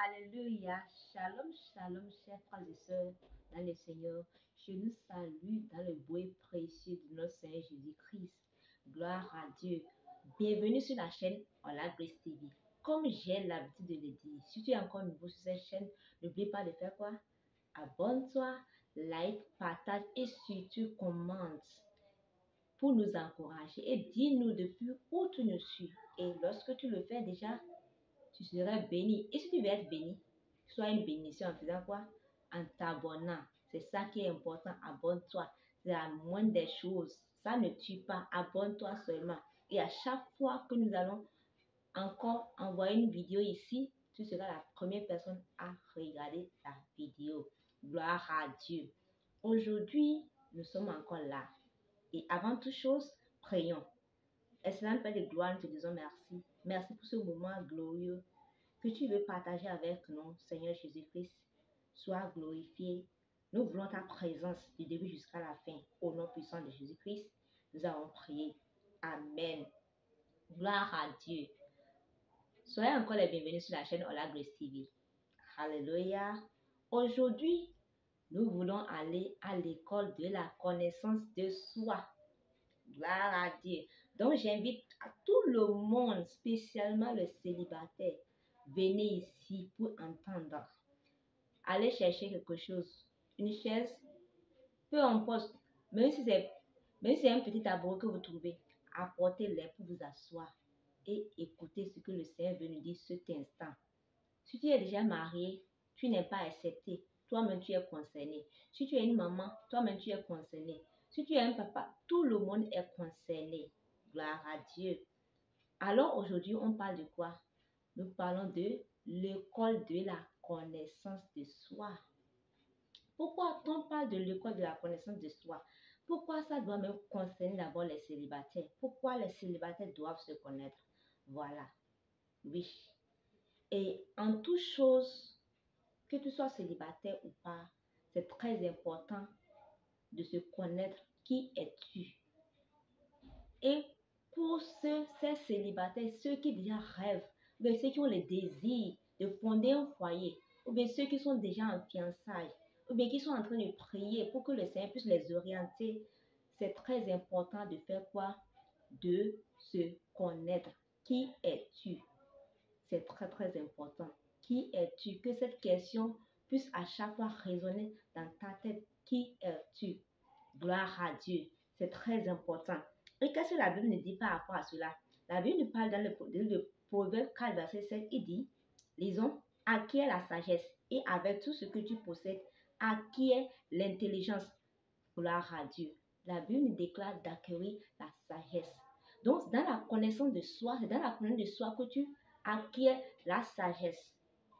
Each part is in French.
Alléluia. Shalom, shalom, chers frères et sœurs dans le Seigneur. Je nous salue dans le beau et précieux de notre Seigneur Jésus-Christ. Gloire à Dieu. Bienvenue sur la chaîne Ola Grace TV. Comme j'ai l'habitude de le dire, si tu es encore nouveau sur cette chaîne, n'oublie pas de faire quoi? Abonne-toi, like, partage et surtout commente pour nous encourager et dis-nous depuis où tu nous suis. Et lorsque tu le fais déjà, tu seras béni. Et si tu veux être béni, sois une bénédiction en faisant quoi? En t'abonnant. C'est ça qui est important. Abonne-toi. C'est la moindre des choses. Ça ne tue pas. Abonne-toi seulement. Et à chaque fois que nous allons encore envoyer une vidéo ici, tu seras la première personne à regarder la vidéo. Gloire à Dieu. Aujourd'hui, nous sommes encore là. Et avant toute chose, prions. Excellent Père de gloire, nous te disons merci. Merci pour ce moment glorieux que tu veux partager avec nous, Seigneur Jésus-Christ. Sois glorifié. Nous voulons ta présence du début jusqu'à la fin. Au nom puissant de Jésus-Christ, nous avons prié. Amen. Gloire à Dieu. Soyez encore les bienvenus sur la chaîne Ola Grace TV. Alléluia. Aujourd'hui, nous voulons aller à l'école de la connaissance de soi. Gloire à Dieu. Donc, j'invite à tout le monde, spécialement le célibataire, venez ici pour entendre. Allez chercher quelque chose, une chaise, peu importe, même si c'est un petit tabouret que vous trouvez, apportez-les pour vous asseoir et écoutez ce que le Seigneur veut nous dire cet instant. Si tu es déjà marié, tu n'es pas accepté, toi-même tu es concerné. Si tu es une maman, toi-même tu es concerné. Si tu es un papa, tout le monde est concerné. Gloire à Dieu. Alors aujourd'hui, on parle de quoi? Nous parlons de l'école de la connaissance de soi. Pourquoi on parle de l'école de la connaissance de soi? Pourquoi ça doit même concerner d'abord les célibataires? Pourquoi les célibataires doivent se connaître? Voilà. Oui. Et en toute chose, que tu sois célibataire ou pas, c'est très important de se connaître qui es-tu. Et pour ces célibataires, ceux qui déjà rêvent, ou bien ceux qui ont le désir de fonder un foyer, ou bien ceux qui sont déjà en fiançailles, ou bien qui sont en train de prier pour que le Seigneur puisse les orienter, c'est très important de faire quoi? De se connaître. Qui es-tu? C'est très très important. Qui es-tu? Que cette question puisse à chaque fois résonner dans ta tête. Qui es-tu? Gloire à Dieu. C'est très important. Et qu'est-ce que la Bible ne dit pas par rapport à cela? La Bible nous parle dans le Proverbe 4, verset 7, il dit, lisons, acquiert la sagesse et avec tout ce que tu possèdes, acquiert l'intelligence. Gloire à Dieu. La Bible nous déclare d'acquérir la sagesse. Donc, dans la connaissance de soi, c'est dans la connaissance de soi que tu acquiers la sagesse.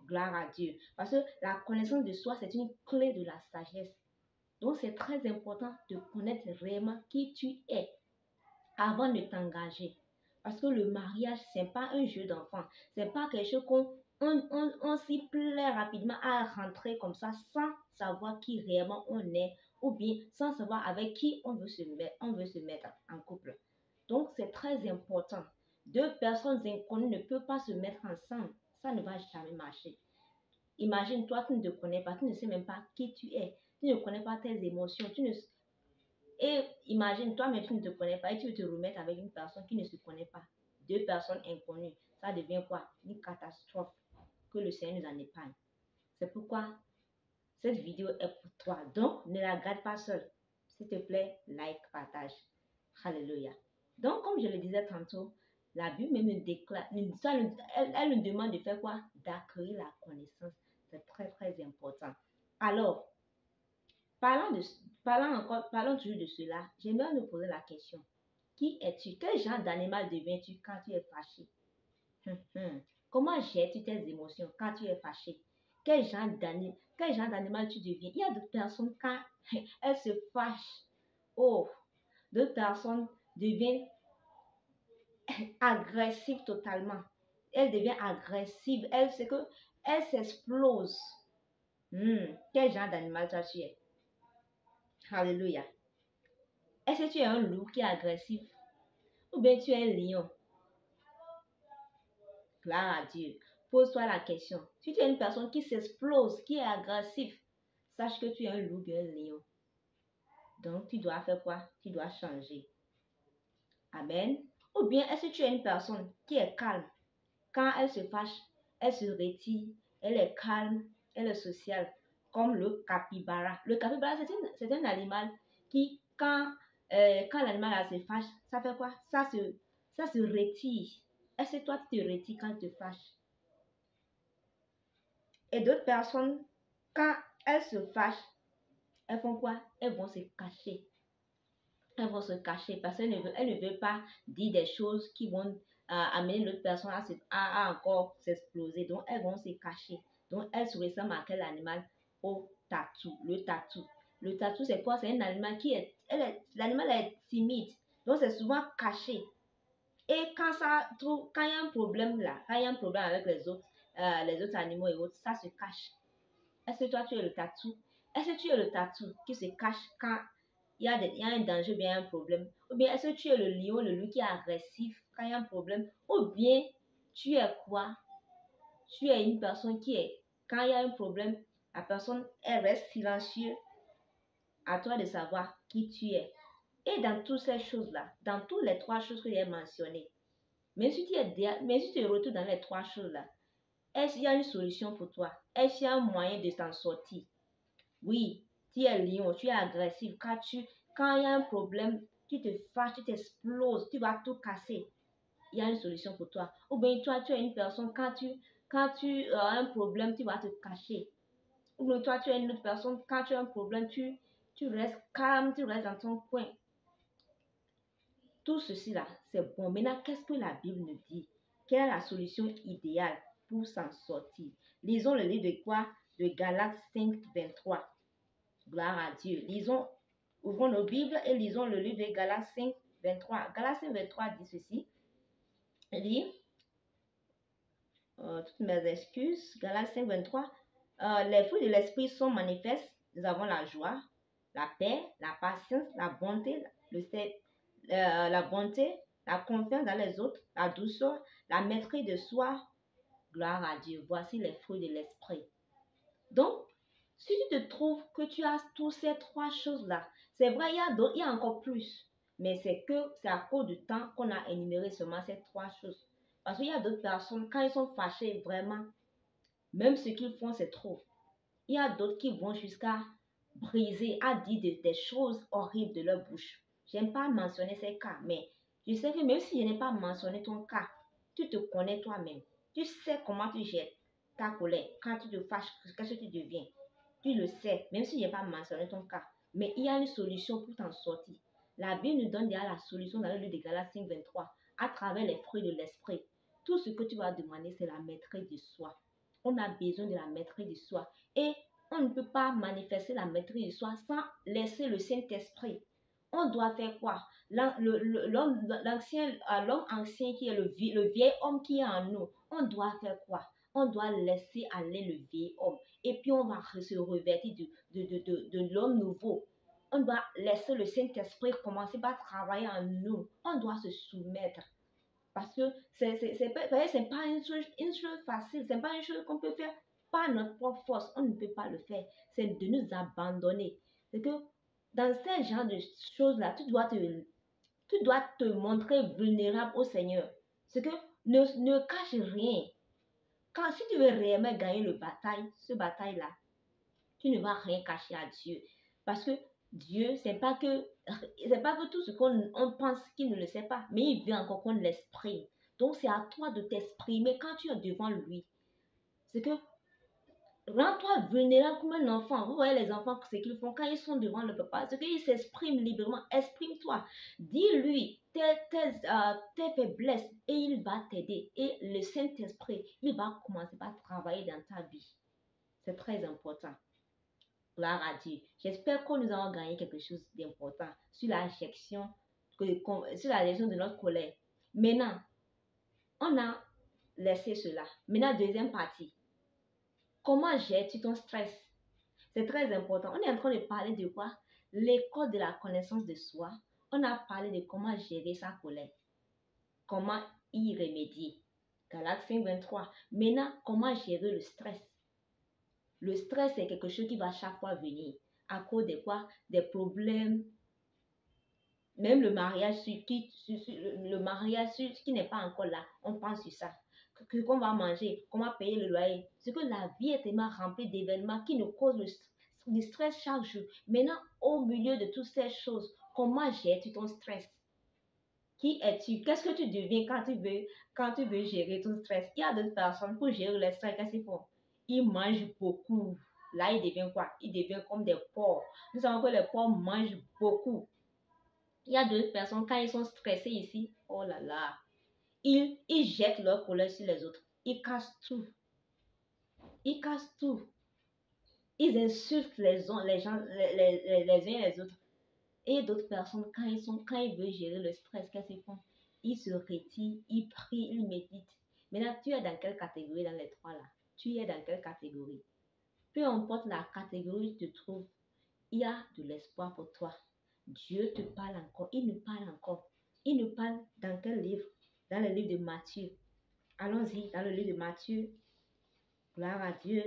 Gloire à Dieu. Parce que la connaissance de soi, c'est une clé de la sagesse. Donc, c'est très important de connaître réellement qui tu es avant de t'engager. Parce que le mariage, ce n'est pas un jeu d'enfant. Ce n'est pas quelque chose qu'on s'y plaît rapidement à rentrer comme ça sans savoir qui réellement on est ou bien sans savoir avec qui on veut se mettre en couple. Donc, c'est très important. Deux personnes inconnues ne peuvent pas se mettre ensemble. Ça ne va jamais marcher. Imagine, toi, tu ne te connais pas, tu ne sais même pas qui tu es. Tu ne connais pas tes émotions. Et imagine, toi-même, tu ne te connais pas et tu veux te remettre avec une personne qui ne se connaît pas. Deux personnes inconnues. Ça devient quoi? Une catastrophe. Que le Seigneur nous en épargne. C'est pourquoi cette vidéo est pour toi. Donc, ne la garde pas seule. S'il te plaît, like, partage. Alléluia. Donc, comme je le disais tantôt, la Bible même nous déclare, elle nous demande de faire quoi? D'acquérir la connaissance. C'est très, très important. Alors, parlons toujours de cela. J'aimerais nous poser la question. Qui es-tu? Quel genre d'animal deviens-tu quand tu es fâché? Comment gères-tu tes émotions quand tu es fâché? Quel genre d'animal tu deviens? Il y a d'autres personnes quand elles se fâchent. Oh, d'autres personnes deviennent agressives totalement. Elles deviennent agressives. Elles s'explosent. Quel genre d'animal toi tu es? Alléluia. Est-ce que tu es un loup qui est agressif? Ou bien tu es un lion? Gloire à Dieu. pose-toi la question. Si tu es une personne qui s'explose, qui est agressive, sache que tu es un loup ou un lion. Donc, tu dois faire quoi? Tu dois changer. Amen. Ou bien, est-ce que tu es une personne qui est calme? Quand elle se fâche, elle se retire, elle est calme, elle est sociale, comme le capybara. Le capybara, c'est un animal qui, quand l'animal se fâche, ça fait quoi? Ça se retire. Est-ce que toi, tu te retires quand tu te fâches? Et d'autres personnes, quand elles se fâchent, elles font quoi? Elles vont se cacher. Elles vont se cacher parce qu'elles ne veulent pas dire des choses qui vont amener l'autre personne à encore s'exploser. Donc, elles vont se cacher. Donc, elles se ressemblent à quel animal? Au tatou. Le tatou. Le tatou, c'est quoi? C'est un animal l'animal est timide. Donc, c'est souvent caché. Et quand il y a un problème là, quand il y a un problème avec les autres animaux et autres, ça se cache. Est-ce que toi, tu es le tatou? Est-ce que tu es le tatou qui se cache quand il y a un danger, bien un problème? Ou bien est-ce que tu es le lion, le loup qui est agressif quand il y a un problème? Ou bien tu es quoi? Tu es une personne quand il y a un problème, la personne, elle reste silencieuse. À toi de savoir qui tu es. Et dans toutes ces choses-là, dans toutes les trois choses que j'ai mentionnées, mais si tu te retrouves dans les trois choses-là, est-ce qu'il y a une solution pour toi? Est-ce qu'il y a un moyen de t'en sortir? Oui, tu es lion, tu es agressif. Quand il y a un problème, tu te fâches, tu t'exploses, tu vas tout casser. Il y a une solution pour toi. Ou bien toi, tu es une personne, quand tu as un problème, tu vas te cacher. Ou bien toi, tu es une autre personne, quand tu as un problème, tu restes calme, tu restes dans ton coin. Tout ceci là, c'est bon. Maintenant, qu'est-ce que la Bible nous dit? Quelle est la solution idéale pour s'en sortir? Lisons le livre de quoi? De Galates 5, 23. Gloire à Dieu. Ouvrons nos Bibles et lisons le livre de Galates 5, 23. Galates 5, 23 dit ceci. Il dit, toutes mes excuses, Galates 5, 23. Les fruits de l'esprit sont manifestes. Nous avons la joie, la paix, la patience, la bonté, la bonté, la confiance dans les autres, la douceur, la maîtrise de soi. Gloire à Dieu. Voici les fruits de l'esprit. Donc, si tu te trouves que tu as tous ces trois choses-là, c'est vrai, il y a encore plus. Mais c'est à cause du temps qu'on a énuméré seulement ces trois choses. Parce qu'il y a d'autres personnes, quand ils sont fâchés, vraiment, même ce qu'ils font, c'est trop. Il y a d'autres qui vont jusqu'à briser, à dire des choses horribles de leur bouche. Je n'aime pas mentionner ces cas, mais je sais que même si je n'ai pas mentionné ton cas, tu te connais toi-même. Tu sais comment tu jettes ta colère. Quand tu te fâches, qu'est-ce que tu deviens? Tu le sais, même si je n'ai pas mentionné ton cas. Mais il y a une solution pour t'en sortir. La Bible nous donne déjà la solution dans le livre de Galates 5, 23, à travers les fruits de l'esprit. Tout ce que tu vas demander, c'est la maîtrise de soi. On a besoin de la maîtrise de soi. Et on ne peut pas manifester la maîtrise de soi sans laisser le Saint-Esprit. On doit faire quoi? L'homme ancien qui est le vieil homme qui est en nous, on doit faire quoi? On doit laisser aller le vieil homme. Et puis on va se revêtir de l'homme nouveau. On doit laisser le Saint-Esprit commencer par travailler en nous. On doit se soumettre. Parce que c'est pas une chose facile. C'est pas une chose qu'on peut faire par notre propre force. On ne peut pas le faire. C'est de nous abandonner. C'est que dans ce genre de choses-là, tu dois te montrer vulnérable au Seigneur. C'est que ne cache rien. Si tu veux réellement gagner ce bataille-là, tu ne vas rien cacher à Dieu. Parce que Dieu, c'est pas que tout ce qu'on pense qu'il ne le sait pas, mais il veut encore qu'on l'exprime. Donc c'est à toi de t'exprimer quand tu es devant lui. C'est que rends-toi vulnérable comme un enfant. Vous voyez les enfants, ce qu'ils font quand ils sont devant le papa, c'est qu'ils s'expriment librement. Exprime-toi. Dis-lui tes faiblesses et il va t'aider. Et le Saint-Esprit, il va commencer par travailler dans ta vie. C'est très important. Gloire à Dieu. J'espère que nous avons gagné quelque chose d'important sur la gestion de notre colère. Maintenant, on a laissé cela. Maintenant, deuxième partie. Comment gères-tu ton stress? C'est très important. On est en train de parler de quoi? L'école de la connaissance de soi. On a parlé de comment gérer sa colère. Comment y remédier. Galates 5, 23. Maintenant, comment gérer le stress? Le stress, c'est quelque chose qui va chaque fois venir. À cause de quoi? Des problèmes. Même le mariage, le mariage qui n'est pas encore là, on pense sur ça. Qu'on va manger, comment payer le loyer. C'est que la vie est tellement remplie d'événements qui nous causent du stress chaque jour. Maintenant, au milieu de toutes ces choses, comment gères-tu ton stress? Qui es-tu? Qu'est-ce que tu deviens quand tu veux gérer ton stress? Il y a d'autres personnes pour gérer le stress, qu'est-ce qu'ils font? Ils mangent beaucoup. Là, ils deviennent quoi? Ils deviennent comme des porcs. Nous savons que les porcs mangent beaucoup. Il y a d'autres personnes, quand ils sont stressés ici, oh là là, ils jettent leur colère sur les autres. Ils cassent tout. Ils cassent tout. Ils insultent les gens, les uns et les autres. Et d'autres personnes, quand ils veulent gérer le stress, qu'est-ce qu'ils font? Ils se retirent, ils prient, ils méditent. Maintenant, tu es dans quelle catégorie dans les trois là? Tu es dans quelle catégorie? Peu importe la catégorie où tu te trouves, il y a de l'espoir pour toi. Dieu te parle encore. Il nous parle encore. Il nous parle dans quel livre? Dans le livre de Matthieu. Allons-y, dans le livre de Matthieu. Gloire à Dieu.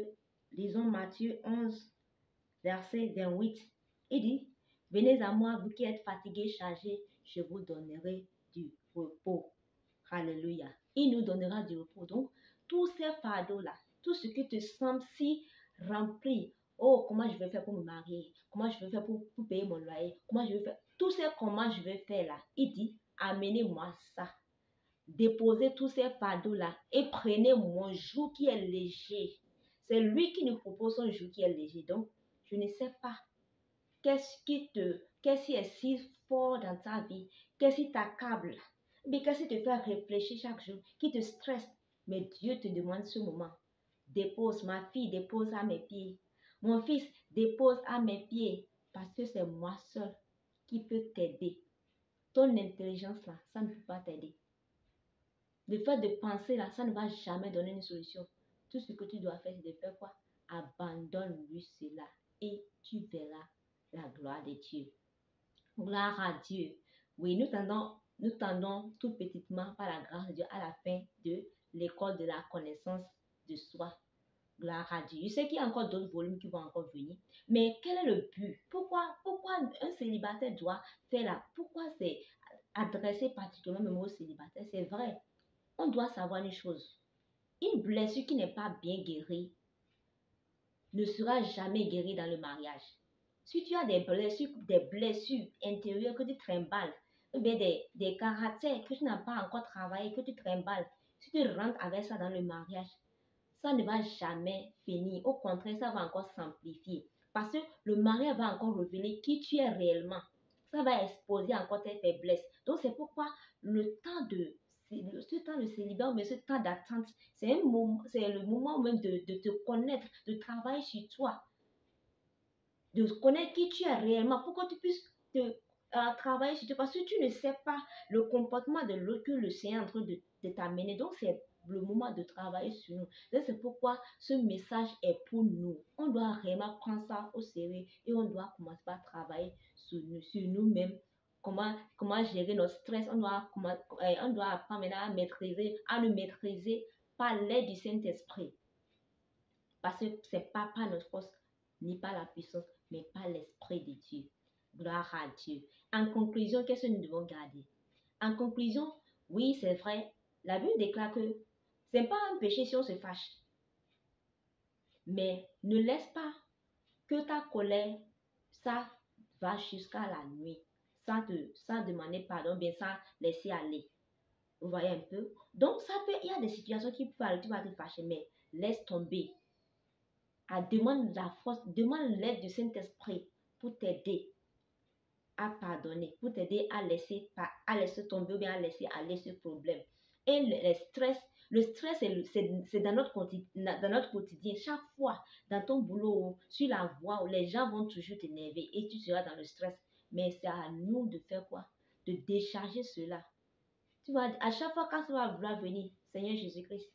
Lisons Matthieu 11, verset 28. Il dit, venez à moi, vous qui êtes fatigués, chargés, je vous donnerai du repos. Alléluia. Il nous donnera du repos. Donc, tous ces fardeaux-là, tout ce qui te semble si rempli, oh, comment je vais faire pour me marier? Comment je vais faire pour payer mon loyer? Comment je vais faire? Tous ces comment je vais faire là, il dit, amenez-moi ça. Déposez tous ces fardeaux-là et prenez mon joug qui est léger. C'est lui qui nous propose un joug qui est léger. Donc, je ne sais pas qu'est-ce qui est si fort dans ta vie, qu'est-ce qui t'accable, mais qu'est-ce qui te fait réfléchir chaque jour, qui te stresse. Mais Dieu te demande ce moment. Dépose, ma fille, dépose à mes pieds. Mon fils, dépose à mes pieds. Parce que c'est moi seul qui peut t'aider. Ton intelligence là, ça ne peut pas t'aider. Le fait de penser là, ça ne va jamais donner une solution. Tout ce que tu dois faire, c'est de faire quoi? Abandonne-lui cela et tu verras la gloire de Dieu. Gloire à Dieu. Oui, nous tendons tout petitement par la grâce de Dieu à la fin de l'école de la connaissance de soi. Gloire à Dieu. Je sais qu'il y a encore d'autres volumes qui vont encore venir. Mais quel est le but? Pourquoi un célibataire doit faire là? Pourquoi c'est adressé particulièrement même aux célibataires? C'est vrai. On doit savoir une chose. Une blessure qui n'est pas bien guérie ne sera jamais guérie dans le mariage. Si tu as des blessures intérieures que tu trimbales, ou bien des caractères que tu n'as pas encore travaillé, que tu trimbales, si tu rentres avec ça dans le mariage, ça ne va jamais finir. Au contraire, ça va encore s'amplifier. Parce que le mariage va encore révéler qui tu es réellement. Ça va exposer encore tes faiblesses. Donc, c'est pourquoi ce temps de célibat, mais ce temps d'attente, c'est le moment même de te connaître, de travailler sur toi, de connaître qui tu es réellement pour que tu puisses travailler sur toi. Parce que tu ne sais pas le comportement de l'autre que le Seigneur est en train de t'amener. Donc, c'est le moment de travailler sur nous. C'est pourquoi ce message est pour nous. On doit vraiment prendre ça au sérieux et on doit commencer par travailler sur nous-mêmes. Comment gérer notre stress. On doit apprendre maintenant à nous maîtriser par l'aide du Saint-Esprit. Parce que ce n'est pas par notre force ni par la puissance, mais par l'Esprit de Dieu. Gloire à Dieu. En conclusion, qu'est-ce que nous devons garder? En conclusion, oui, c'est vrai, la Bible déclare que ce n'est pas un péché si on se fâche. Mais ne laisse pas que ta colère, ça va jusqu'à la nuit, sans demander pardon, bien sans laisser aller. Vous voyez un peu? Donc, il y a des situations qui peuvent, tu vas te fâcher, mais laisse tomber. Demande la force, demande l'aide du Saint-Esprit pour t'aider à pardonner, pour t'aider à laisser tomber ou bien à laisser aller ce problème. Et le stress, c'est dans notre quotidien. Chaque fois, dans ton boulot, sur la voie, où les gens vont toujours t'énerver et tu seras dans le stress. Mais c'est à nous de faire quoi? De décharger cela. Tu vois, à chaque fois quand ça va vouloir venir, Seigneur Jésus-Christ,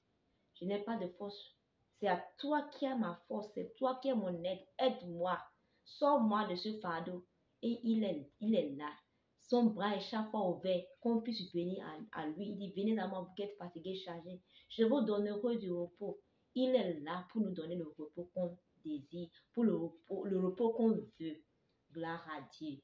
je n'ai pas de force. C'est à toi qui as ma force, c'est toi qui es mon aide. Aide-moi, sors-moi de ce fardeau. Et il est là. Son bras est chaque fois ouvert, qu'on puisse venir à lui. Il dit, venez à moi, vous qui êtes fatigués, chargés. Je vous donnerai du repos. Il est là pour nous donner le repos qu'on désire, pour le repos qu'on veut. Gloire à Dieu.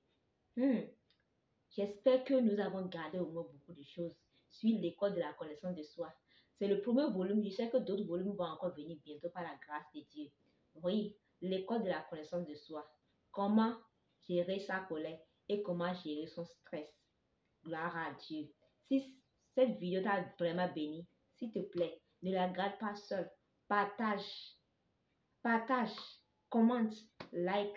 J'espère que nous avons gardé au moins beaucoup de choses sur l'école de la connaissance de soi. C'est le premier volume. Je sais que d'autres volumes vont encore venir bientôt par la grâce de Dieu. Oui, l'école de la connaissance de soi. Comment gérer sa colère et comment gérer son stress. Gloire à Dieu. Si cette vidéo t'a vraiment béni, s'il te plaît, ne la garde pas seule. Partage, commente, like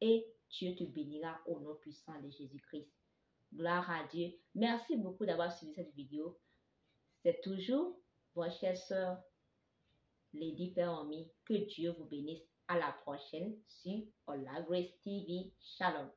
et Dieu te bénira au nom puissant de Jésus-Christ. Gloire à Dieu. Merci beaucoup d'avoir suivi cette vidéo. C'est toujours votre chère sœur Lady Ferromi. Que Dieu vous bénisse. À la prochaine sur Ola Grace TV. Shalom.